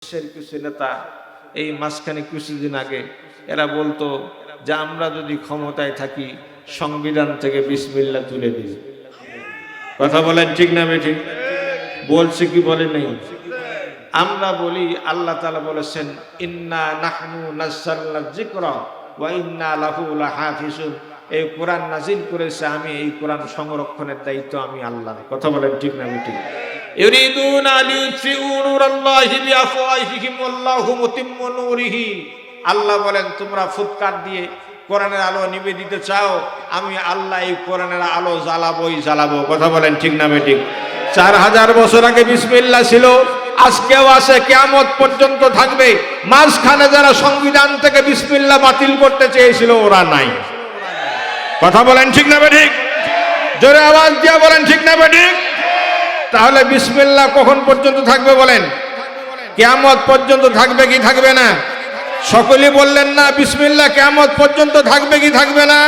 কিছু নেতা এই মাঝখানে কিছুদিন আগে এরা বলতো যে আমরা যদি ক্ষমতায় থাকি সংবিধান থেকে বিসমিল্লাহ তুলে দিই। কথা বলেন ঠিক না বেঠিক? বলছে কি বলে নেই? আমরা বলি আল্লাহ তাআলা বলেছেন ইন্না নাহনু নাযালনা যিকরা ওয়া ইন্না লাহু লাহাফিজুন। এই কোরআন নাজিল করেছে আমি, এই কোরআন সংরক্ষণের দায়িত্ব আমি আল্লাহ। কথা বলেন ঠিক না বেঠিক? ইউরিদুনা লিইউতফিউ নূরাল্লাহি বিআফওয়াহিহিম ওয়াল্লাহু মুতিম্মু নূরিহি। আল্লাহ বলেন তোমরা ফুৎকার দিয়ে কোরআনের আলো নিভিয়ে দিতে চাও, আমি আল্লাহ এই কোরআনের আলো জ্বালাবো। কথা বলেন ঠিক না বেঠিক? 4000 বছর আগে বিসমিল্লাহ ছিল, আজকেও আছে, কিয়ামত পর্যন্ত থাকবে। মাঝখানে যারা সংবিধান থেকে বিসমিল্লাহ বাতিল করতে চেয়েছিল ওরা নাই। কথা বলেন ঠিক না বেঠিক? জোরে আওয়াজ দিয়ে বলেন ঠিক না বেঠিক? তাহলে বিসমিল্লাহ কখন পর্যন্ত থাকবে বলেন? কিয়ামত পর্যন্ত থাকবে কি থাকবে না? সকলেই বললেন না বিসমিল্লাহ কিয়ামত পর্যন্ত থাকবে কি থাকবে না?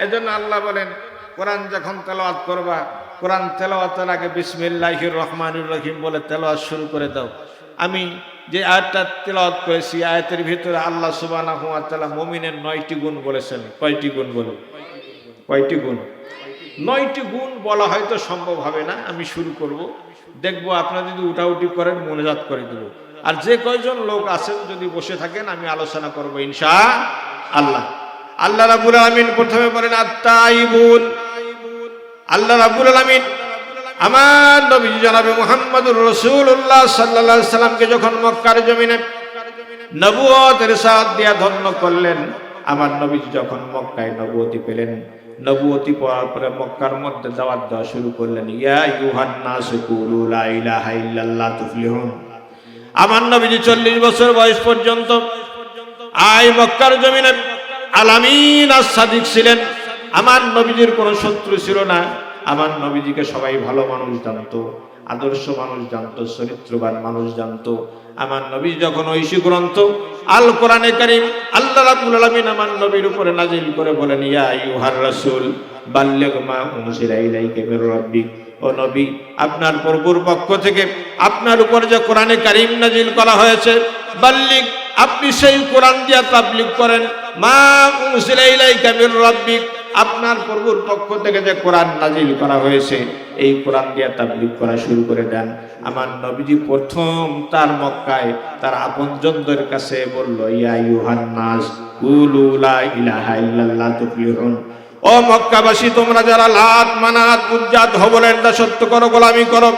এজন্য আল্লাহ বলেন কোরআন যখন তেলাওয়াত করবা, কোরআন তেলাওয়াতের আগে বিসমিল্লাহির রহমানির রহিম বলে তেলাওয়াত শুরু করে দাও। আমি যে আয়াতটা তেলাওয়াত করেছি আয়াতের ভিতরে আল্লাহ সুবহানাহু ওয়া তাআলা মুমিনের 9টি গুণ বলেছেন। কয়টি গুণ বলেন? কয়টি গুণ? 9টি গুণ বলা হয়তো সম্ভব হবে না। আমি শুরু করব, দেখবো আপনারা যদি উঠাউঠি করেন মোনাজাত করে দেব। আর যে কয়জন লোক আছেন যদি বসে থাকেন আমি আলোচনা করব ইনশাআল্লাহ। আল্লাহ রাব্বুল আলামিন প্রথমে বলেন আত-তাইবুন। আল্লাহ রাব্বুল আলামিন আমার নবী জনাবে মুহাম্মদুর রাসূলুল্লাহ সাল্লাল্লাহু আলাইহি সাল্লামকে যখন মক্কার জমিনে নবুয়তের রিসালাত দিয়া ধন্য করলেন, আমার নবী যখন মক্কায় নবুয়তি পেলেন, নবুয়তি পাওয়ার পরে মক্কার মধ্যে দাওয়াত দেওয়া শুরু করলেন। ইয়া আইয়ুহান নাসু কুলু লা ইলাহা ইল্লাল্লাহ তুফলিহুন। আমার নবীজি 40 বছর বয়স পর্যন্ত মক্কার জমিনে আলামিন as-সাদিক ছিলেন। আমার নবীজির কোনো শত্রু ছিল না। আমার নবীজিকে সবাই ভালো মানুষ জানতো, আদর্শ মানুষ জানতো, চরিত্রবান মানুষ জানতো। আমার নবী যখন ঐশী গ্রন্থ আল কোরআনে কারীম আল্লাহ রাব্বুল আলামিন আমার নবীর উপরে নাজিল করে বলেন ইয়া আইয়ুহার রাসূল বাল্লিগ মা উনজিলা ইলাইকা মির রাব্বিক। ও নবী, আপনার প্রভুর পক্ষ থেকে আপনার উপর যে কোরআনে কারীম নাজিল করা হয়েছে, বাল্লিগ, আপনি সেই কোরআন দিয়া তাবলীগ করেন। মা উনজিলা ইলাইকা মির রাব্বিক, আপনার প্রভুর পক্ষ থেকে যে কোরআন নাজিল করা হয়েছে এই কোরআন দিয়া তাবলীগ করা শুরু করে দেন। আমার নবীজি প্রথম তার মক্কায় তার আপনজনদের কাছে বলল ইয়া আইয়ুহান নাস কুলু লা ইলাহা ইল্লাল্লাহ তুফলিহুন। ও মক্কাবাসী, তোমরা যারা লাত মানাত উজ্জাত হবলের দাসত্ব করো, গোলামি করো,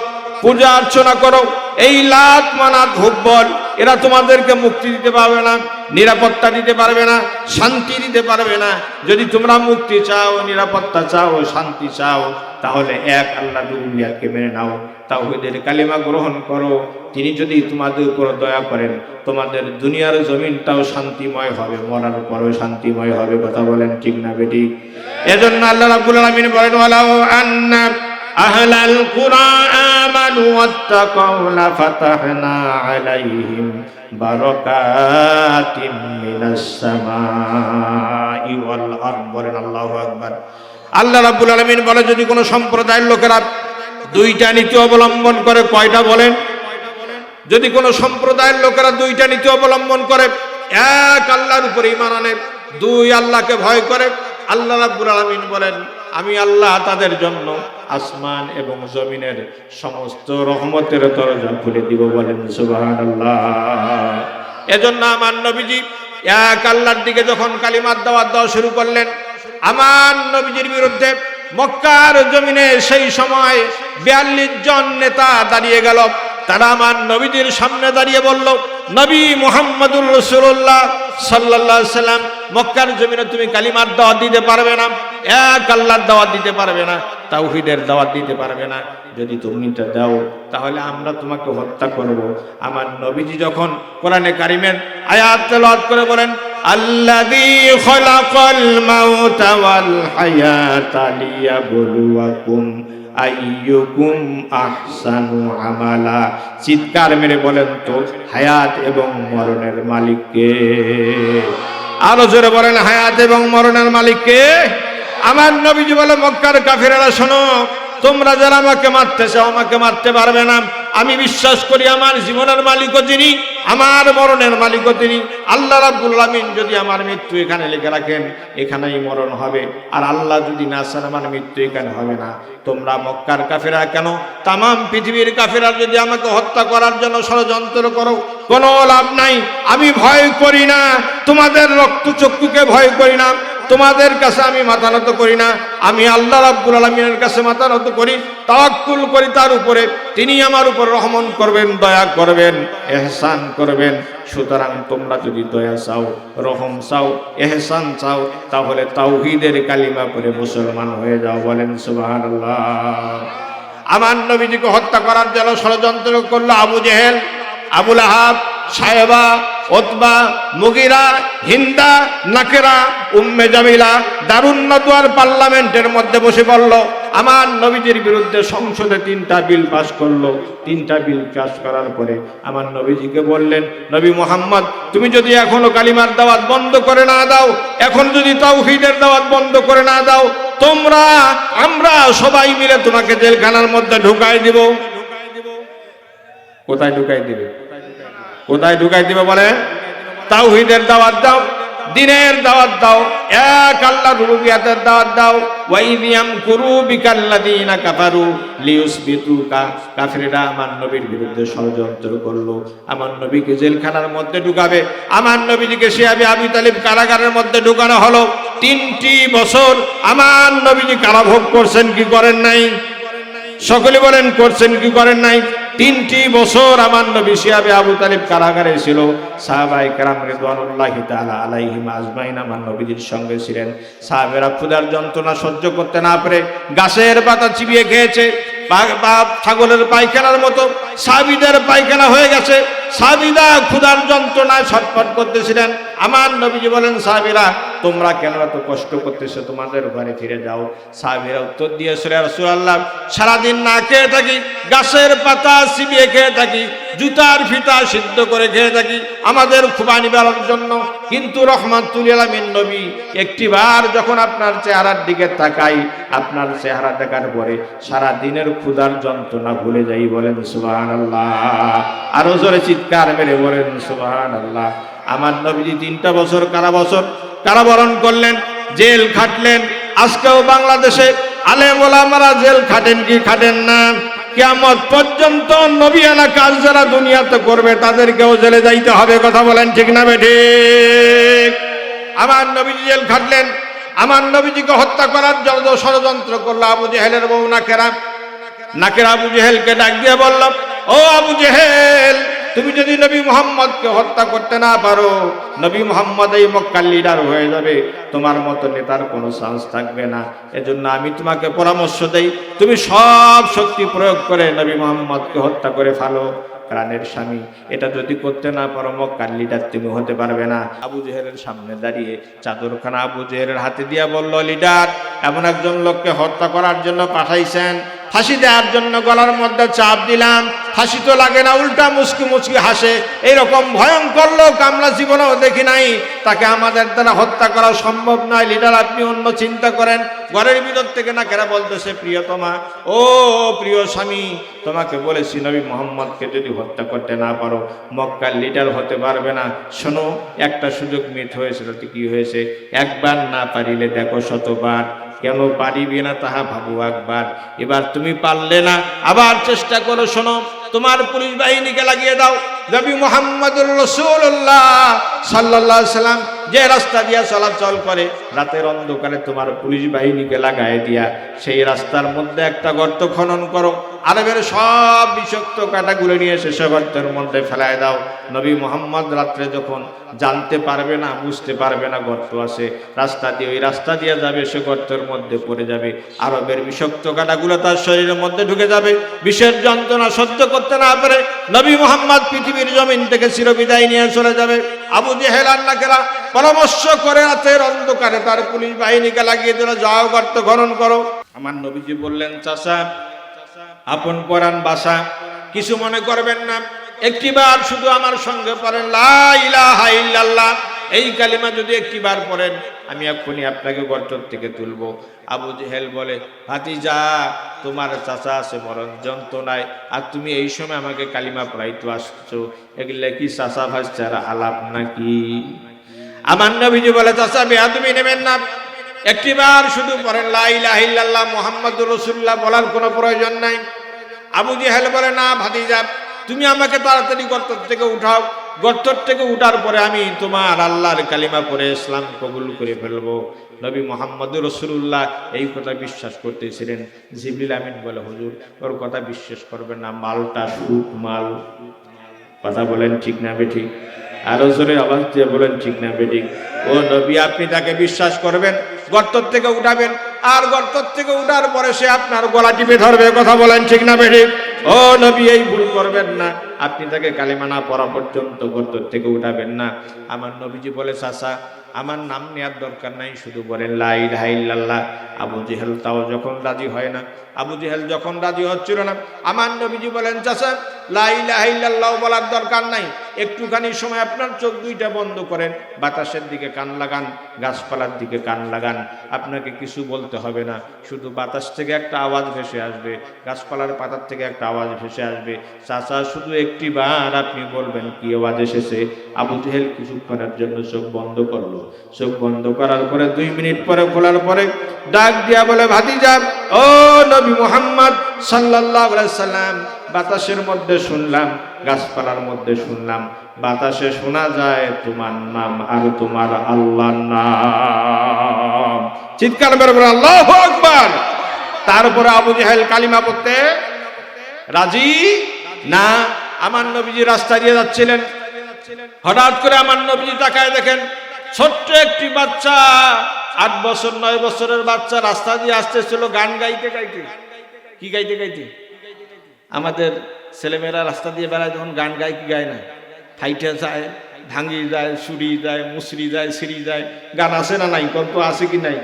পূজা অর্চনা করো, এই লাত মানাত হুব্বল এরা তোমাদেরকে মুক্তি দিতে পারবে না, নিরাপত্তা দিতে পারবে না, শান্তি দিতে পারবে না। যদি তোমরা মুক্তি চাও, নিরাপত্তা চাও, শান্তি চাও, তাহলে এক আল্লাহ রুবুবিয়্যাতকে মেনে নাও, তাওহীদের কালিমা গ্রহণ করো। তিনি যদি তোমাদের উপর দয়া করেন তোমাদের দুনিয়ার জমিনটাও শান্তিময় হবে, মরার পরেও শান্তিময় হবে। কথা বলেন ঠিক না বেঠিক? এজন্য আল্লাহ রাব্বুল আলামিন বলেন ওয়ালাউ আন্না আহলাল কুরআ আমানু ওয়াত্তাকাউ লাফাতাহনা আলাইহিম বারাকাতিম মিনাস সামাই ওয়াল আরদ। বলেন আল্লাহু আকবার। আল্লাহ রাব্বুল আলামিন বলে যদি কোনো সম্প্রদায়ের লোকেরা 2টা নীতি অবলম্বন করে, কয়টা বলেন? যদি কোনো সম্প্রদায়ের লোকেরা 2টা নীতি অবলম্বন করে, এক আল্লাহর উপরে ঈমান আনে, 2 আল্লাহকে ভয় করে, আল্লাহ রাব্বুল আলামিন বলেন আমি আল্লাহ তাদের জন্য আসমান এবং জমিনের সমস্ত রহমতের দরজা খুলে দিব। বলেন সুবহানাল্লাহ। এজন্য আমার নবীজি এক আল্লাহর দিকে যখন কালিমার দাওয়াত দেওয়া শুরু করলেন, আমার নবীজির বিরুদ্ধে মক্কার জমিনে সেই সময় 42 জন নেতা দাঁড়িয়ে গেল। তারা আমার নবীজির সামনে দাঁড়িয়ে বলল নবী মুহাম্মদুর রাসূলুল্লাহ সাল্লাল্লাহু আলাইহি সাল্লাম, মক্কার জমিনে তুমি কালিমার দাওয়াত দিতে পারবে না, এক আল্লাহর দাওয়াত দিতে পারবে না, তাওহীদের দাওয়াত দিতে পারবে না। যদি তুমি তা দাও তাহলে আমরা তোমাকে হত্যা করব। আমার নবীজি যখন কোরআনে কারীমের আয়াত তেলাওয়াত করে বলেন আল্লাযী খালাকাল মাউতা ওয়াল হায়াতা লিয়াবলুয়াকুম আইয়ুকুম আহসানু আমালা। চিৎকার মেরে বলেন তো হায়াত এবং মরণের মালিককে? আরো জোরে বলেন হায়াত এবং মরণের মালিককে? আমার নবীজি বলে মক্কার কাফিরেরা শোনো, তোমরা যারা আমাকে মারতে চাও আমাকে মারতে পারবে না, আমি বিশ্বাস করি আমার জীবনের মালিকও যিনি, আমার মরণের মালিকও তিনি। আল্লাহ রাব্বুল আলামিন যদি আমার মৃত্যু এখানে লিখে রাখেন, এখানেই মরণ হবে। আর আল্লাহ যদি না চান আমার মৃত্যু এখানে হবে না। তোমরা মক্কার কাফেরা কেন, তাম পৃথিবীর কাফেরা যদি আমাকে হত্যা করার জন্য ষড়যন্ত্র করো, কোনো লাভ নাই। আমি ভয় করি না, তোমাদের রক্তচক্ষুকে ভয় করি না, তোমাদের কাছে আমি মাথা নত করি না। আমি আল্লাহ রাব্বুল আলামিনের কাছে মাথা নত করি, তাওয়াক্কুল করি তার উপরে। তিনি আমার উপর রহমত করবেন, দয়া করবেন, ইহসান করবেন। সুতরাং তোমরা যদি দয়া চাও, রহম চাও, ইহসান চাও, তাহলে তাওহীদের কালিমা পড়ে মুসলমান হয়ে যাও। বলেন সুবহানাল্লাহ। আমার নবীজিকে হত্যা করার জন্য ষড়যন্ত্র করলো আবু জেহেল, আবু লাহাব, সায়েবা, উতবা, মুগিরা, হিন্দা, নাকেরা, উম্মে জামিলা দারুন নদওয়ার পার্লামেন্টের মধ্যে বসে পড়ল। আমার নবীজির বিরুদ্ধে সংসদে 3টা বিল পাস করলো। 3টা বিল পাস করার পরে আমার নবীজিকে বললেন, নবী মুহাম্মদ, তুমি যদি এখনো কালিমার দাওয়াত বন্ধ করে না দাও, এখন যদি তাওহীদের দাওয়াত বন্ধ করে না দাও, আমরা সবাই মিলে তোমাকে জেলখানার মধ্যে ঢুকাই দিব। কোথায় ঢুকাই দিবে? কোথায় ঢুকাই দিবে বলে? তাওহীদের দাওয়াত দাও, দ্বীনের দাওয়াত দাও, এক আল্লাহর রুবুবিয়তের দাওয়াত দাও। ওয়াইদিয়াম কুরু বিকাল্লাযিনা কাফারু লিউসবিতুকা। কাফিররা আমার নবীর বিরুদ্ধে ষড়যন্ত্র করলো, আমার নবীকে জেলখানার মধ্যে ঢুকাবে। আমার নবীজিকে শিয়াবে আবি তালিব কারাগারের মধ্যে ঢুকানো হলো। 3টি বছর আমার নবীজি কারাভোগ করছেন কি করেন নাই? সকলে বলেন, করছেন কি করেন নাই? 3টি বছর আমার নবী শিয়াবে আবু তালিব কারাগারে ছিল। সাহাবায়ে কেরাম রিদওয়ানুল্লাহি তাআলা আলাইহিম আজমাইন আমার নবীজির সঙ্গে ছিলেন। সাহাবেরা ক্ষুধার যন্ত্রণা সহ্য করতে না পেরে গাছের পাতা চিবিয়ে খেয়েছে। ছাগলের পায়খানার মতো সাহাবীদের পায়খানা হয়ে গেছে। সাহাবীরা ক্ষুধার যন্ত্রণায় ছটফট করতেছিলেন। আমার নবীজি বলেন, সাহাবীরা তোমরা কেন এত কষ্ট করতেছো? তোমাদের ঘরে ফিরে যাও। সাহাবীরা উত্তর দিয়েছিল, ইয়া রাসূলুল্লাহ, সারাদিন না খেয়ে থাকি, গাছের পাতা চিবিয়ে খেয়ে থাকি, জুতার ফিতা সিদ্ধ করে খেয়ে থাকি আমাদের ক্ষুধা নিবারণের জন্য। কিন্তু রহমাতুল লিল আলামিন নবী একটিবার যখন আপনার চেহারার দিকে তাকাই, আপনার চেহারা দেখার পরে সারা দিনের ক্ষুধার যন্ত্রণা ভুলে যাই। বলেন সুবহানাল্লাহ। আরো জোরে চিৎকার মেরে বলেন সুবহানাল্লাহ। আমার নবীজি 3টা বছর কারাবরণ করলেন, জেল খাটলেন। আজকেও বাংলাদেশে আলেম ওলামারা জেল খাটেন কি খাটেন না? কিয়ামত পর্যন্ত নবিয়ানা কাজ যারা দুনিয়াতে করবে তাদেরকেও জেলে যাইতে হবে। কথা বলেন ঠিক না বেঠিক? আমার নবীজি জেল খাটলেন। আমার নবীজিকে হত্যা করার জন্য ষড়যন্ত্র করলো আবু জেহেলের বউ নাকেরা। আবু জেহেলকে ডাক দিয়ে বলল, ও আবু জেহেল, তুমি যদি নবী মুহাম্মদকে হত্যা করতে না পারো, নবী মুহাম্মদ এই মক্কার লিডার হয়ে যাবে, তোমার মতো নেতার কোনো চান্স থাকবে না। এজন্য আমি তোমাকে পরামর্শ দেই, তুমি সব শক্তি প্রয়োগ করে নবী মুহাম্মদকে হত্যা করে ফেলো। প্রাণের স্বামী, এটা যদি করতে না পারো মক্কার লিডার তুমি হতে পারবে না। আবু জেহেলের সামনে দাঁড়িয়ে চাদরখানা আবু জেহেলের হাতে দিয়া বলল, লিডার এমন একজন লোককে হত্যা করার জন্য পাঠাইছেন, ফাঁসি দেওয়ার জন্য গলার মধ্যে চাপ দিলাম, ফাঁসি তো লাগে না, উল্টা মুচকি মুচকি হাসে। এইরকম ভয়ঙ্কর লোক আমরা জীবনেও দেখি নাই। তাকে আমাদের দ্বারা হত্যা করা সম্ভব নয়। লিডার আপনি অন্য চিন্তা করেন। ঘরের ভিতর থেকে না কেরা বলতেছে, প্রিয়তমা, ও প্রিয় স্বামী, তোমাকে বলেছি নবী মুহাম্মদকে যদি হত্যা করতে না পারো মক্কার লিডার হতে পারবে না। শোনো, একটা সুযোগ মিট হয়েছে, তাতে কি হয়েছে? একবার না পারিলে দেখো শতবার, কেন পারিবে না তাহা ভাবু একবার। এবার তুমি পারলে না, আবার চেষ্টা করো। শোনো, তোমার পুলিশ বাহিনীকে লাগিয়ে দাও। নবী মুহাম্মদুর রাসূলুল্লাহ সাল্লাল্লাহু আলাইহি সাল্লাম যে রাস্তা দিয়া চলাচল করে, রাতের অন্ধকারে তোমার পুলিশ বাহিনীকে লাগায় দিয়া সেই রাস্তার মধ্যে একটা গর্ত খনন করো। আরবের সব বিষাক্ত কাঁটাগুলো নিয়ে এসে সে গর্তের মধ্যে ফেলায় দাও। নবী মুহাম্মদ রাত্রে যখন জানতে পারবে না, বুঝতে পারবে না গর্ত আছে, রাস্তা দিয়ে ওই রাস্তা দিয়ে যাবে, সে গর্তের মধ্যে পড়ে যাবে। আরবের বিষাক্ত কাঁটাগুলো তার শরীরের মধ্যে ঢুকে যাবে। বিষের যন্ত্রণা সহ্য করতে না পারে নবী মুহাম্মদ পৃথিবীর জমিন থেকে চিরবিদায় নিয়ে চলে যাবে। আবু জেহেল আর নাকেরা পরামর্শ করে রাতের অন্ধকারে তার পুলিশ বাহিনীকে লাগিয়ে দিল, যাও গর্ত খনন করো। আমার নবীজি বললেন, চাচা, আপন পরাণ বাসা, কিছু মনে করবেন না, একটিবার শুধু আমার সঙ্গে পড়েন লা ইলাহা ইল্লাল্লাহ এই কালিমা যদি একটিবার পড়েন আমি এক্ষুনি আপনাকে গর্ত থেকে তুলবো। আবু জেহেল বলে, ভাতিজা তোমার চাচা আছে মরণ যন্ত্রণায়, আর তুমি এই সময় আমাকে কালিমা পড়াইতে আসছো, এগুলা কি চাচা ভাইচারা আলাপ নাকি? আমার নবীজি বলে, চাচা বেয়াদবি নেবেন না, একটিবার শুধু পড়েন লা ইলাহা ইল্লাল্লাহ মুহাম্মাদুর রাসূলুল্লাহ, বলার কোনো প্রয়োজন নাই। আবু জেহেল বলে, না ভাতিজা তুমি আমাকে তাড়াতাড়ি গর্ত থেকে উঠাও, গর্ত থেকে উঠার পরে আমি তোমার আল্লাহর কালিমা পড়ে ইসলাম কবুল করে ফেলবো। নবী মুহাম্মদুর রাসূলুল্লাহ এই কথা বিশ্বাস করতেছিলেন। জিবরিল আমিন বলে, হুজুর ওর কথা বিশ্বাস করবেন না, মালটা সুট মাল। কথা বলেন ঠিক না বেঠিক? আরো জোরে আওয়াজ দিয়ে বলেন ঠিক না বেঠিক? ও নবী আপনি তাকে বিশ্বাস করবেন, গর্ত থেকে উঠাবেন, আর গর্ত থেকে উঠার পরে সে আপনার গলা টিপে ধরবে। কথা বলেন ঠিক না বেঠিক? ও নবী এই ভুল করবেন না, আপনি তাকে কালিমা না পড়া পর্যন্ত গর্ত থেকে উঠাবেন না। আমার নবীজি বলে, চাচা আমার নাম নেওয়ার দরকার নাই, শুধু বলেন লা ইলাহা ইল্লাল্লাহ। আবু জেহেল তাও যখন রাজি হয় না, আবু জেহেল যখন রাজি হচ্ছিল না, আমার নবীজি বলেন, চাচা লা ইলাহা ইল্লাল্লাহ বলার দরকার নাই, একটুখানি সময় আপনার চোখ দুইটা বন্ধ করেন, বাতাসের দিকে কান লাগান, গাছপালার দিকে কান লাগান, আপনাকে কিছু বলতে হবে না, শুধু বাতাস থেকে একটা আওয়াজ ভেসে আসবে, গাছপালার পাতার থেকে একটা আওয়াজ ভেসে আসবে, চাচা শুধু একটিবার আপনি বলবেন কি আওয়াজ এসেছে। আবু জেহেল কিছুক্ষণের জন্য চোখ বন্ধ করলো, চোখ বন্ধ করার পরে 2 মিনিট পরে খোলার পরে ডাক দিয়া বলে, ভাতিজা ও নবী মুহাম্মদ সাল্লাল্লাহু আলাইহি সাল্লাম, বাতাসের মধ্যে শুনলাম, গাছপালার মধ্যে শুনলাম, বাতাসে শোনা যায় তোমার নাম আর তোমার আল্লাহর নাম। চিৎকার মেরে বলে আল্লাহু আকবার। তারপরে আবু জেহেল কালিমা পড়তে রাজি না। আমার নবীজি রাস্তা দিয়ে যাচ্ছিলেন, হঠাৎ করে আমার নবীজি তাকায় দেখেন ছোট্ট একটি বাচ্চা, 8 বছর 9 বছরের বাচ্চা রাস্তা দিয়ে আসতেছিল গান গাইতে গাইতে। কি গাইতে গাইতে? আমাদের ছেলেমেয়েরা রাস্তা দিয়ে বেড়ায় তখন গান গায়, কি গায় না? ফাইটে যায়, ভাঙ্গি যায়, সুরি যায়, মুসরি যায়, সিঁড়ি যায়, গান আছে না নাই? কত আছে কি নাই?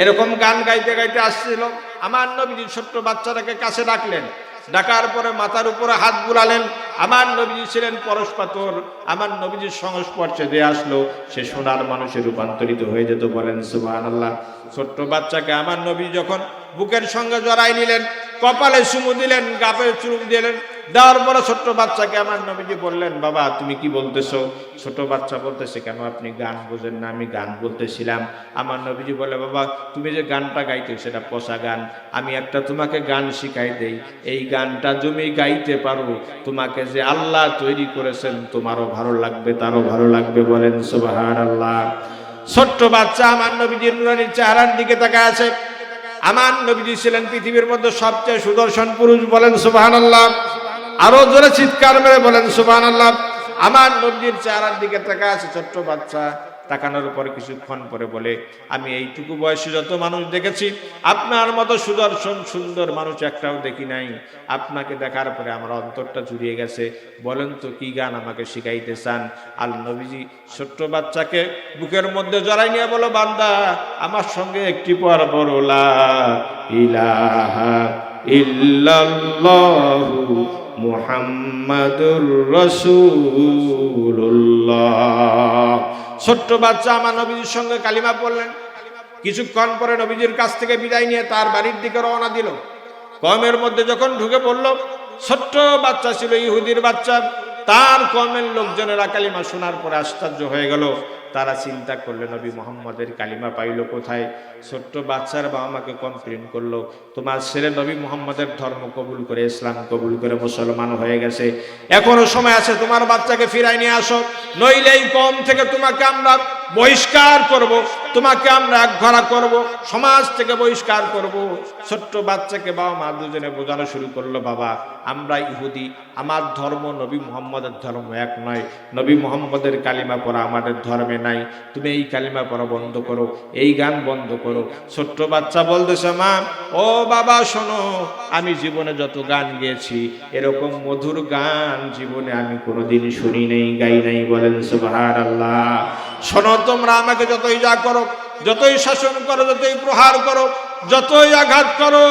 এরকম গান গাইতে গাইতে আসছিল। আমার নবীজি ছোট্ট বাচ্চাটাকে কাছে ডাকলেন, ডাকার পরে মাথার উপরে হাত বুলালেন। আমার নবীজি ছিলেন পরশ পাথর, আমার নবীজির সংস্পর্শে যে আসলো সে সোনার মানুষে রূপান্তরিত হয়ে যেত। বলেন সুবহানাল্লাহ। ছোট্ট বাচ্চাকে আমার নবী যখন বুকের সঙ্গে জড়াই নিলেন, কপালে চুমু দিলেন, গাপে চুমু দিলেন, দেওয়ার পরে ছোট্ট বাচ্চাকে আমার নবীজি বললেন, বাবা তুমি কি বলতেছো? ছোট বাচ্চা বলতেছে, কেন আপনি গান বোঝেন না? আমি গান বলতেছিলাম। আমার নবীজি বলে, বাবা তুমি যে গানটা গাইতে সেটা পচা গান, আমি একটা তোমাকে গান শিখাই দেই, এই গানটা তুমি গাইতে পারো, তোমাকে যে আল্লাহ তৈরি করেছেন তোমারও ভালো লাগবে, তারও ভালো লাগবে। বলেন সুবহানাল্লাহ। ছোট্ট বাচ্চা আমার নবীজির নুরানি চেহারার দিকে তাকায় আছে। আমার নবীজি ছিলেন পৃথিবীর মধ্যে সবচেয়ে সুদর্শন পুরুষ। বলেন সুবহানাল্লাহ। আরো জোরে চিৎকার মেরে বলেন সুবহানাল্লাহ। আমার নবীজির চেহারার দিকে তাকায় আছে ছোট্ট বাচ্চা। তাকানোর পর কিছুক্ষণ পরে বলে, আমি এইটুকু বয়সে যত মানুষ দেখেছি আপনার মতো সুদর্শন সুন্দর মানুষ একটাও দেখি নাই। আপনাকে দেখার পরে আমার অন্তরটা জুড়িয়ে গেছে। বলেন তো কি গান আমাকে শিখাইতে চান? আল নবীজি ছোট্ট বাচ্চাকে বুকের মধ্যে জড়াই নিয়ে বলো, বান্দা আমার সঙ্গে একটি পর বলো লা ইলাহা ইল্লাল্লাহু মুহাম্মাদুর রাসূলুল্লাহ। ছোট্ট বাচ্চা আমার নবীজির সঙ্গে কালিমা পড়লেন। কিছুক্ষণ পরে নবীজির কাছ থেকে বিদায় নিয়ে তার বাড়ির দিকে রওনা দিল। কওমের মধ্যে যখন ঢুকে পড়ল, ছোট্ট বাচ্চা ছিল, ইহুদির বাচ্চা। তার কওমের লোকজনেরা কালিমা শোনার পরে আশ্চর্য হয়ে গেল। তারা চিন্তা করলেন, নবী মুহাম্মদের কালিমা পাইল কোথায়? ছোট্ট বাচ্চার বাবা মাকে কমপ্লেন করলো, তোমার ছেলে নবী মুহাম্মদের ধর্ম কবুল করে, ইসলাম কবুল করে মুসলমান হয়ে গেছে, এখনো সময় আছে, তোমার বাচ্চাকে ফিরাই নিয়ে আসো, নইলে এই কওম থেকে তোমাকে আমরা বহিষ্কার করব, তোমাকে আমরা একঘরা করব, সমাজ থেকে বহিষ্কার করব। ছোট্ট বাচ্চাকে বাবা মা দুজনে বোঝানো শুরু করলো, বাবা আমরা ইহুদি, আমার ধর্ম নবী মুহাম্মদের ধর্ম এক নয়, নবী মুহাম্মদের কালিমা পড়া আমাদের ধর্মে নাই, তুমি এই কালিমা পড়া বন্ধ করো, এই গান বন্ধ করো। ছোট্ট বাচ্চা বলতেছে, মা ও বাবা শোনো, আমি জীবনে যত গান গেয়েছি এরকম মধুর গান জীবনে আমি কোনোদিন শুনি নাই, গাই নাই। বলেন সুবহানাল্লাহ। শোনো, তোমরা আমাকে যতই যা করো, যতই শাসন করো, যতই প্রহার করো, যতই আঘাত করো,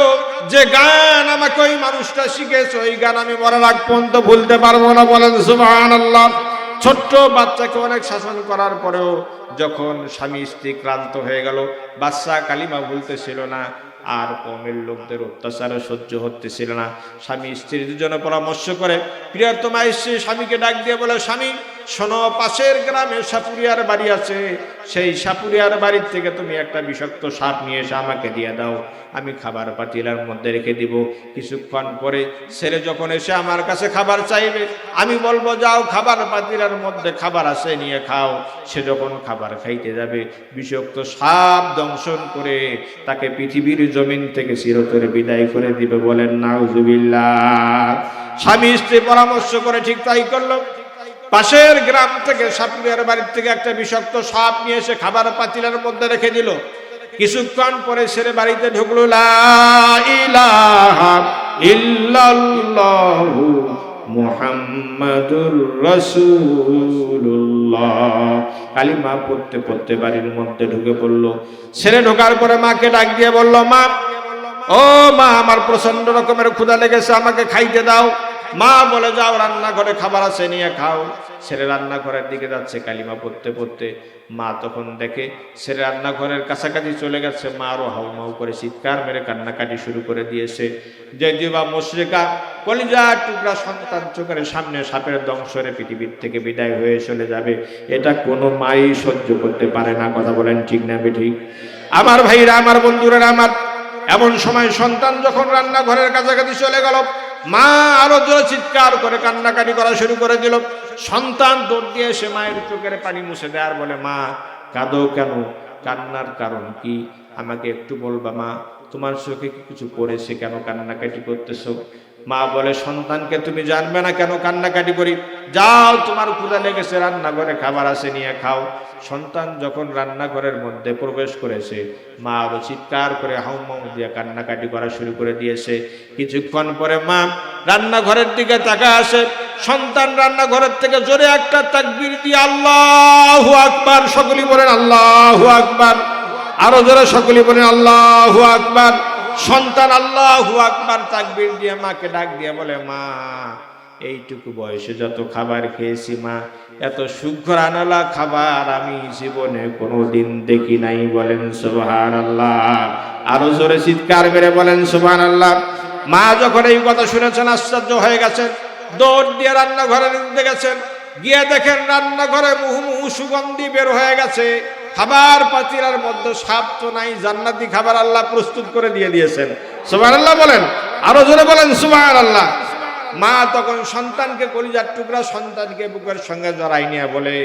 যে গান আমাকে ওই মানুষটা শিখেছে ওই গান আমি মরার আগ পর্যন্ত ভুলতে পারবো না। বলেন সুবহানাল্লাহ। ছোট্ট বাচ্চাকে অনেক শাসন করার পরেও যখন স্বামী স্ত্রী ক্লান্ত হয়ে গেল, বাচ্চা কালিমা বলতেছিল না, আর কওমের লোকদের অত্যাচারে সহ্য হতেছিল না, স্বামী স্ত্রী দুজনে পরামর্শ করে প্রিয়তমা স্ত্রী স্বামীকে ডাক দিয়ে বলে, স্বামী শোনো, পাশের গ্রামে সাপুরিয়ার বাড়ি আছে, সেই সাপুরিয়ার বাড়ির থেকে তুমি একটা বিষাক্ত সাপ নিয়ে এসে আমাকে দিয়ে দাও, আমি খাবার পাতিলার মধ্যে রেখে দিব। কিছুক্ষণ পরে ছেলে যখন এসে আমার কাছে খাবার চাইবে, আমি বলবো যাও খাবার পাতিলার মধ্যে খাবার আছে নিয়ে খাও। সে যখন খাবার খাইতে যাবে, বিষাক্ত সাপ দংশন করে তাকে পৃথিবীর জমিন থেকে চিরতরে বিদায় করে দিবে। বলেন নাউজুবিল্লাহ। স্বামী স্ত্রী পরামর্শ করে ঠিক তাই করলো। পাশের গ্রাম থেকে সাপুরিয়ার বাড়ির থেকে একটা বিষাক্ত সাপ নিয়ে এসে খাবার পাতিলার মধ্যে রেখে দিল। কিছুক্ষণ পরে ছেলে বাড়িতে ঢুকলো, লা ইলাহা ইল্লাল্লাহু মুহাম্মাদুর রাসূলুল্লাহ কালিমা পড়তে পড়তে বাড়ির মধ্যে ঢুকে পড়লো। ছেলে ঢোকার পরে মাকে ডাক দিয়ে বলল, মা, ও মা, আমার প্রচন্ড রকমের ক্ষুধা লেগেছে, আমাকে খাইতে দাও। মা বলে, যাও রান্নাঘরে খাবার আছে নিয়ে খাও। ছেলে রান্নাঘরের দিকে যাচ্ছে কালিমা পড়তে পড়তে। মা তখন দেখে ছেলে রান্নাঘরের কাছাকাছি চলে গেছে। মা আরো হাউমাউ করে চিৎকার মেরে কান্নাকাটি শুরু করে দিয়েছে। যে বা মুশরিকা কলিজার টুকরা সন্তান চোখের সামনে সাপের দংশনে পৃথিবীর থেকে বিদায় হয়ে চলে যাবে, এটা কোনো মাই সহ্য করতে পারে না। কথা বলেন ঠিক না বেঠিক? আমার ভাইরা, আমার বন্ধুরা, আমার এমন সময় সন্তান যখন রান্নাঘরের কাছাকাছি চলে গেল, মা আরো জোরে চিৎকার করে কান্নাকাটি করা শুরু করে দিল। সন্তান দৌড় দিয়ে এসে মায়ের চোখের পানি মুছে দেয় আর বলে, মা, কাঁদো কেন? কান্নার কারণ কি? আমাকে একটু বলবা মা, তোমার চোখে কি কিছু পড়েছে? কেন কান্নাকাটি করতেছো? মা বলে, সন্তানকে তুমি জানবে না কেন কান্নাকাটি করি? যাও, তোমার ক্ষুধা লেগেছে, রান্নাঘরে খাবার আছে নিয়ে খাও। সন্তান যখন রান্নাঘরের মধ্যে প্রবেশ করেছে, মা আরো চিৎকার করে হাউমাউ দিয়ে কান্নাকাটি করা শুরু করে দিয়েছে। কিছুক্ষণ পরে মা রান্নাঘরের দিকে তাকায় আসে। সন্তান রান্নাঘরের থেকে জোরে একটা তাকবীর দিয়ে আল্লাহু আকবার, সকলেই বলেন আল্লাহু আকবার, আরো জোরে সকলেই বলেন আল্লাহু আকবার। সন্তান আল্লাহু আকবার তাকবীর দিয়ে মাকে ডাক দিয়ে বলে, মা, এইটুকু বয়সে যত খাবার খেয়েছি মা, এত সুঘ্রাণওয়ালা খাবার আমি জীবনে কোনোদিন দেখি নাই। বলেন সুবহানাল্লাহ। আরো জোরে চিৎকার মেরে বলেন সুবহানাল্লাহ। মা যখন এই কথা শুনেছেন আশ্চর্য হয়ে গেছেন, দৌড় দিয়ে রান্নাঘরে ঢুকতে গেছেন। গিয়ে দেখেন রান্নাঘরে মুহুমুহু সুগন্ধি বের হয়ে গেছে। খাবার পাতিলার মধ্যে সাপ তো নাই, জান্নাতি খাবার আল্লাহ প্রস্তুত করে দিয়েছেন। সুবহানাল্লাহ বলেন, আরো জোরে বলেন সুবহানাল্লাহ। মা তখন সন্তানকে, কলিজার টুকরা সন্তানকে বুকের সঙ্গে জড়াই নিয়ে বলে,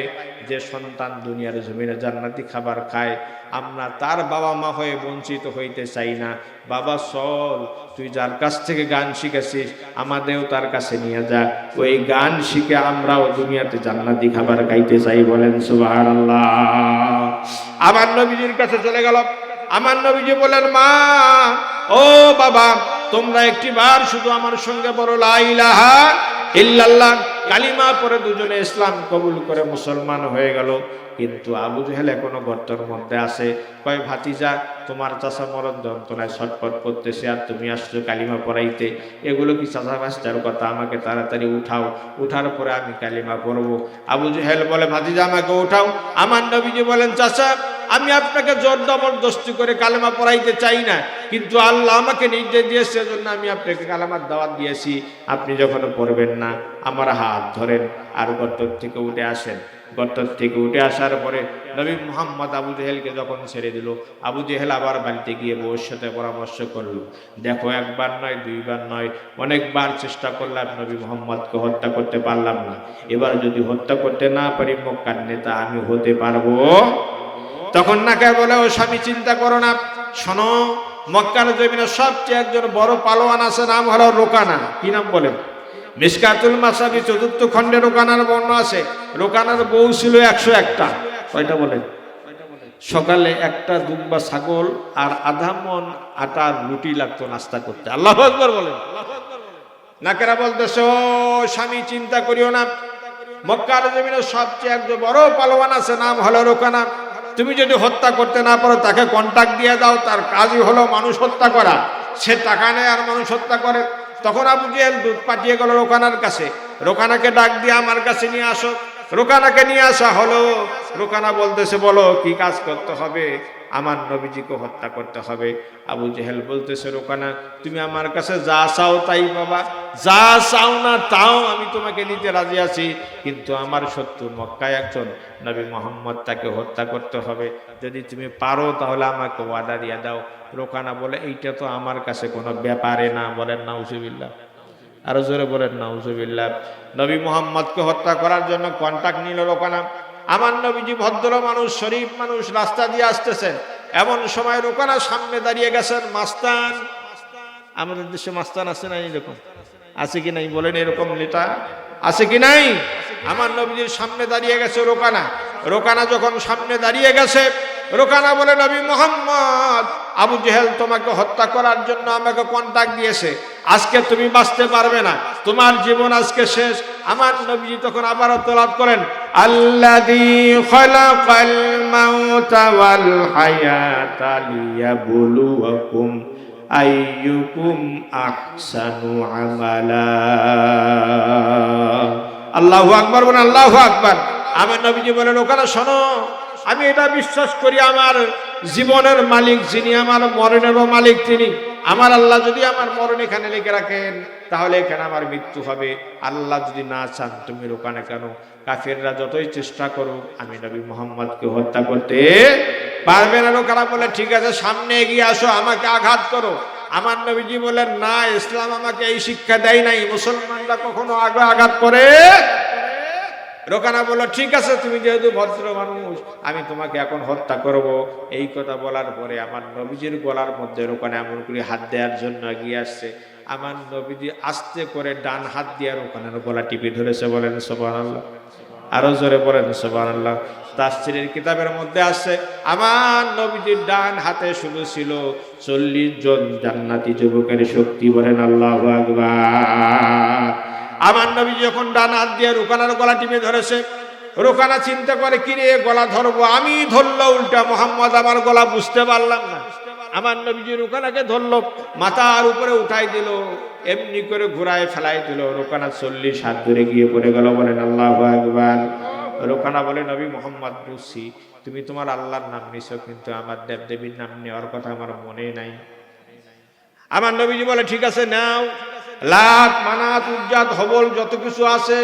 যে সন্তান দুনিয়ার জমিনে জান্নাতি খাবার খায়, আমরা তার বাবা মা হয়ে বঞ্চিত হইতে চাই না। বাবা চল, তুই যার কাছ থেকে গান শিখেছিস আমাদেরও তার কাছে নিয়ে যা, ওই গান শিখে আমরাও দুনিয়াতে জান্নাতি খাবার খাইতে চাই। বলেন সুবহানাল্লাহ। আমার নবীজির কাছে চলে গেল। আমার নবীজি বলেন, মা, ও বাবা, তোমরা একটিবার শুধু আমার সঙ্গে বলো লা ইলাহা ইল্লাল্লাহ। কালিমা পরে দুজনে ইসলাম কবুল করে মুসলমান হয়ে গেল। কিন্তু আবু জেহেল এখনো গর্তের মধ্যে আছে। কয়, ভাতিজা, তোমার চাচা মরণ যন্ত্রণায় ছটফট করতেছে আর তুমি আসছো কালিমা পড়াইতে, এগুলো কি চাচা বাচ্চার কথা? আমাকে তাড়াতাড়ি উঠাও, উঠার পরে আমি কালিমা পড়বো। আবু জেহেল বলে, ভাতিজা আমাকে উঠাও। আমার নবীজি বলেন, চাচা, আমি আপনাকে জোর জবরদস্তি করে কালেমা পড়াইতে চাই না, কিন্তু আল্লাহ আমাকে নির্দেশ দিয়েছে, সেজন্য আমি আপনাকে কালেমার দাওয়াত দিয়েছি। আপনি যখন পড়বেন না, আমার হাত ধরেন আর গর্ত থেকে উঠে আসেন। গর্ত থেকে উঠে আসার পরে নবী মুহাম্মদ আবু জেহেলকে যখন ছেড়ে দিল, আবু জেহেল আবার বাড়িতে গিয়ে বউর সাথে পরামর্শ করলো। দেখো, একবার নয়, দুইবার নয়, অনেকবার চেষ্টা করলাম নবী মুহাম্মদকে হত্যা করতে পারলাম না। এবার যদি হত্যা করতে না পারি, মক্কার নেতা আমি হতে পারবো? তখন নাকে বলে, ও স্বামী, চিন্তা করো না, শোনো, মক্কার জমিনে সবচেয়ে একজন বড় পালোয়ান আছে, নাম হলো রোকানা। কি নাম বলেন? মিশকাতুল মাসাবি ৪র্থ খণ্ডে রোকানার বর্ণ আছে। রোকানার বউ ছিল ১০১টা। কয়টা বলেন? সকালে একটা দুম্বা ছাগল আর আধা মন আটার রুটি লাগতো নাস্তা করতে। আল্লাহু আকবার বলেন। নাকেরা বলতেছে, ও স্বামী, চিন্তা করিও না, মক্কার জমিনে সবচেয়ে একজন বড় পালোয়ান আছে, নাম হলো রোকানা। তুমি যদি হত্যা করতে না পারো, তাকে কন্ট্যাক্ট দিয়ে দাও, তার কাজই হলো মানুষ হত্যা করা। সে টাকা নেয় আর মানুষ হত্যা করে। তখন আবু জেহেল দুধ পাঠিয়ে গেল রোকানার কাছে। রোকানাকে ডাক দিয়ে আমার কাছে নিয়ে আসো। রোকানাকে নিয়ে আসা হলো। রোকানা বলতেছে, বলো কি কাজ করতে হবে? আমার নবীজিকে হত্যা করতে হবে। আবু জেহেল বলতেছে, রোকানা তুমি আমার কাছে যা চাও তাই পাবা, যা চাও না তাও আমি তোমাকে দিতে রাজি আছি, কিন্তু আমার শত্রু মক্কায় একজন নবী মোহাম্মদ, তাকে হত্যা করতে হবে। যদি তুমি পারো তাহলে আমাকে ওয়াদা দিয়ে দাও। রোকানা বলে, এইটা তো আমার কাছে কোনো ব্যাপারে না। বলেন নাউজুবিল্লাহ, আরো জোরে বলেন নাউজুবিল্লাহ। নবী মোহাম্মদকে হত্যা করার জন্য কন্ট্যাক্ট নিল রোকানা। আমার নবীজি ভদ্র মানুষ, শরীফ মানুষ, রাস্তা দিয়ে আসতেছেন। এমন সময় রোকানা সামনে দাঁড়িয়ে গেছেন মাস্তান। আমাদের দেশে মাস্তান আছে না? এরকম আছে কি নাই বলেন? এরকম নেতা আছে কি নাই? আমার নবীজির সামনে দাঁড়িয়ে গেছে রোকানা। রোকানা যখন সামনে দাঁড়িয়ে গেছে, রোকানা বলে, নবী মোহাম্মদ, আবু জেহেল তোমাকে হত্যা করার জন্য আমাকে কন্ট্যাক্ট দিয়েছে। আজকে তুমি বাঁচতে পারবে না, তোমার জীবন আজকে শেষ। আমার নবীজি তখন আবারও তলাব করেন, আল্লাযী খালাকাল মাউতা ওয়াল হায়াতা লিয়াবলুয়াকুম আইয়ুকুম আহসানু আমালা। আল্লাহু আকবার বলেন, আল্লাহু আকবার। আমার নবীজি বলেন, ওখানে শোনো, আমি এটা বিশ্বাস করি, আমার জীবনের মালিক যিনি, আমার মরণেরও মালিক তিনি। আমার আল্লাহ যদি আমার মরণ এখানে লিখে রাখেন তাহলে এখানে আমার মৃত্যু হবে। আল্লাহ যদি না চান, তুমি রোকানা কেন? কাফেররা যতই চেষ্টা করুক আমি নবী মোহাম্মদকে হত্যা করতে পারবে না। রোকানা বলে, ঠিক আছে, সামনে এগিয়ে আসো, আমাকে আঘাত করো। আমার নবীজি বলেন, না, ইসলাম আমাকে এই শিক্ষা দেয় নাই, মুসলমানরা কখনো আগে আঘাত করে। রোকানা বলল, ঠিক আছে, তুমি যেহেতু ভদ্র মানুষ, আমি তোমাকে এখন হত্যা করব। এই কথা বলার পরে আমার নবীজির গলার মধ্যে রোকানা এমন করে হাত দেওয়ার জন্য এগিয়ে আসছে। আমার নবীজি আস্তে করে ডান হাত দিয়ে রোকানার গলা টিপে ধরেছে। বলেন সুবহানাল্লাহ, আরো জোরে বলেন সুবহানাল্লাহ। তাফসীরের কিতাবের মধ্যে আছে, আমার নবীজির ডান হাতে শুধু ছিল 40 জন জান্নাতি যুবকের শক্তি। বলেন আল্লাহু আকবার। আমার নবী যখন ডান হাত দিয়ে রোকানার গলা টিপে ধরেছে, রোকানা চিন্তা করে, কিরে গলা ধরবো, আমি ধরলো উল্টা মোহাম্মদ আমার গলা, বুঝতে পারলাম না। আমার নবীজি রোকানাকে ধরলো, মাথার উপরে উঠাই দিল, এমনি করে ঘুরায় ফেলাই দিল। রোকানা 40 হাত ধরে গিয়ে পড়ে গেল। বলেন আল্লাহু আকবার। রোকানা বলে, নবী মোহাম্মদ, বুঝছি তুমি তোমার আল্লাহর নাম নিছো, কিন্তু আমার দেবদেবীর নাম নেওয়ার কথা আমার মনে নাই। আমার নবীজি বলে, ঠিক আছে, নাও। লাত, মানাত, উজ্জাত, হবল যত কিছু আছে,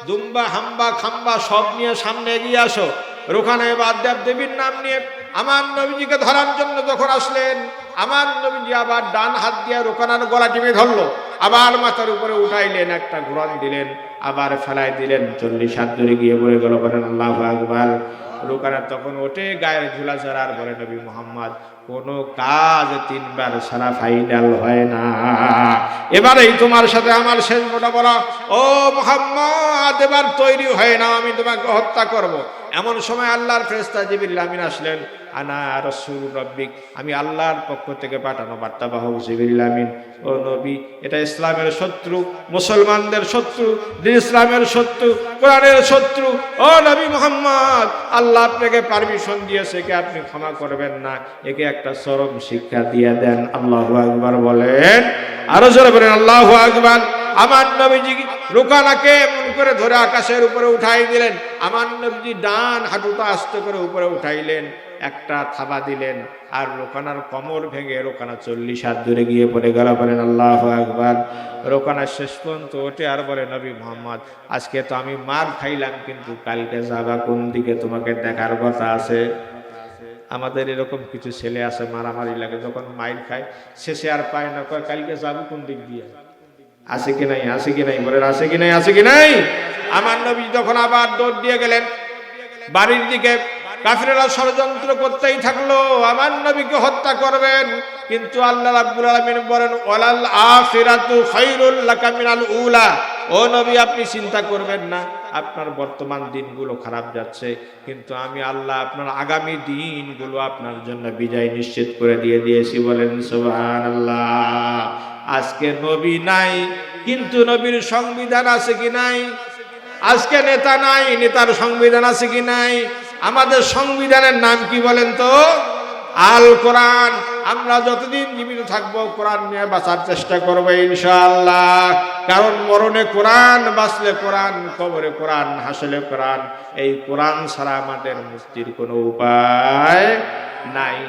দুম্বা, হাম্বা, খাম্বা সব নিয়ে সামনে এগিয়ে আসো। রোকানা এবার দেবদেবীর নাম নিয়ে আমার নবীজিকে ধরার জন্য যখন আসলেন, আমার নবীজি আবার ডান হাত দিয়ে রোকানার গলা টিপে ধরলো, আবার মাথার উপরে উঠাইলেন, একটা ঘোরান দিলেন, আবার ফেলাই দিলেন। 40 হাত ধরে গিয়ে পড়ে গেল। বলেন আল্লাহু আকবার। রোকানা তখন ওঠে, গায়ের ঝুলা ছাড়া, আর বলে, নবী মোহাম্মদ, কোন কাজ 3 বার সারা ফাইনাল হয় না। এবারেই তোমার সাথে আমার শেষ কথা বলা। ও মুহাম্মদ, এবার তৈরি হয় না, আমি তোমাকে হত্যা করব। এমন সময় আল্লাহর ফেরেশতা জিবরিল আমিন আসলেন। আনা রাসূল রাব্বিক, আমি আল্লাহর পক্ষ থেকে পাঠানো বার্তাবাহক জিবরিল আমিন। ও নবী, এটা ইসলামের শত্রু, মুসলমানদের শত্রু, দিন ইসলামের শত্রু, কোরআনের শত্রু। ও নবী মুহাম্মদ, আল্লাহ আপনাকে পারমিশন দিয়েছে, কে আপনি ক্ষমা করবেন না, একে একটা চরম শিক্ষা দিয়ে দেন। আল্লাহু আকবার বলেন, আরো জোরে বলেন আল্লাহু আকবার। আমার নবীজি রোকানাকে এমন করে ধরে আকাশের উপরে উঠাই দিলেন। আমার নবীজি ডান হাঁটুটা আস্তে করে উপরে উঠাইলেন, একটা থাবা দিলেন, আর রোকানার কোমর ভেঙে রোকানা 40 হাত দূরে গিয়ে পড়ে গেল। বলেন আল্লাহু আকবার। রোকানা শেষ পর্যন্ত ওঠে আর বলে, নবী মোহাম্মদ, আজকে তো আমি মার খাইলাম, কিন্তু কালকে যাবা কোন দিকে তোমাকে দেখার কথা আছে। আমাদের এরকম কিছু ছেলে আছে, মারামারি লাগে, যখন মাইর খায় শেষে আর পায় না, কয় কালকে যাবো কোন দিক দিয়ে। আছে কি নাই? আছে কি নাই? বলেন আছে কি নাই? আছে কি নাই? আমার নবী যখন আবার দৌড় দিয়ে গেলেন বাড়ির দিকে, কাফিররা ষড়যন্ত্র করতেই থাকলো, আমার নবীকে হত্যা করবেন। কিন্তু আল্লাহ রাব্বুল আলামিন বলেন, ওয়ালাল আখিরাতু খায়রুল লাকা মিনাল উলা। ও নবী, আপনি চিন্তা করবেন না, আপনার বর্তমান দিনগুলো খারাপ যাচ্ছে, কিন্তু আমি আল্লাহ আপনার আগামী দিনগুলো আপনার জন্য বিজয় নিশ্চিত করে দিয়েছি। বলেন সুবহানাল্লাহ। আজকে নবী নাই, কিন্তু নবীর সংবিধান আছে কি নাই? আজকে নেতা নাই, নেতার সংবিধান আছে কি নাই? আমাদের সংবিধানের নাম কি বলেন তো? আল কোরআন। আমরা যতদিন জীবিত থাকবো কোরআন নিয়ে বাঁচার চেষ্টা করবো ইনশাআল্লাহ। কারণ মরণে কোরআন, বাঁচলে কোরআন, কবরে কোরআন, হাসলে কোরআন। এই কোরআন ছাড়া আমাদের মুক্তির কোনো উপায় নাই।